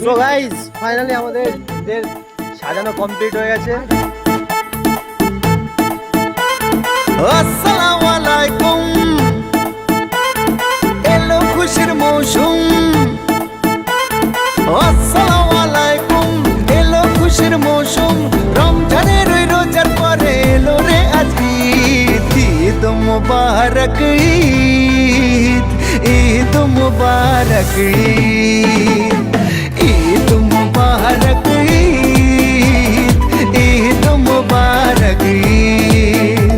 So guys finally আমাদের সাজানো complete হয়ে গেছে। আসসালামু আলাইকুম, এলো খুশির মৌসুম। আসসালামু আলাইকুম, এলো খুশির মৌসুম। রমজানের ওই রোজার পরে এলো রে আজ ঈদ। ঈদ মুবারক ঈদ, ঈদ মুবারক ঈদ, ঈদ মুবারক ঈদ, ঈদ মুবারক ঈদ।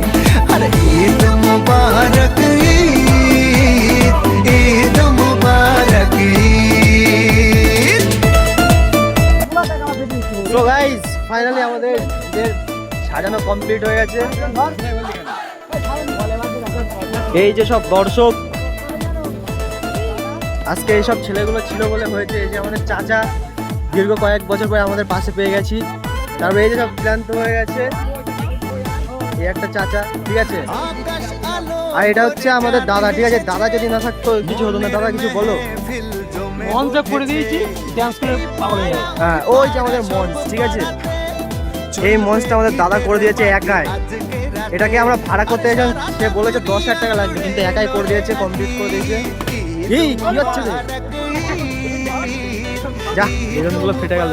আরে ঈদ মুবারক ঈদ, ঈদ মুবারক ঈদ। সো গাইস ফাইনালি আমাদের সাজানো কমপ্লিট হয়ে গেছে। এই যে সব দর্শক আজকে এইসব ছেলেগুলো ছিল বলে হয়েছে। এই যে আমাদের চাচা দীর্ঘ কয়েক বছর পরে আমাদের পাশে পেয়ে গেছি। তারপরে এই যে সব ক্লান্ত হয়ে গেছে। এই একটা চাচা, ঠিক আছে। আর এটা হচ্ছে আমাদের দাদা, ঠিক আছে। দাদা যদি না থাকতো কিছু হতো না। দাদা কিছু বলো। মঞ্চে করে দিয়েছি, ডান্স করে পাগল হয়ে যাবে। হ্যাঁ, ওই যে আমাদের মঞ্চ, ঠিক আছে। এই মঞ্চটা আমাদের দাদা করে দিয়েছে একাই। এটাকে আমরা ভাড়া করতে গেছিলাম, সে বলেছে 10,000 টাকা লাগবে, কিন্তু একাই করে দিয়েছে, কমপ্লিট করে দিয়েছে। এই কি হচ্ছে রে? যা বেলুনগুলো ফেটে গেল।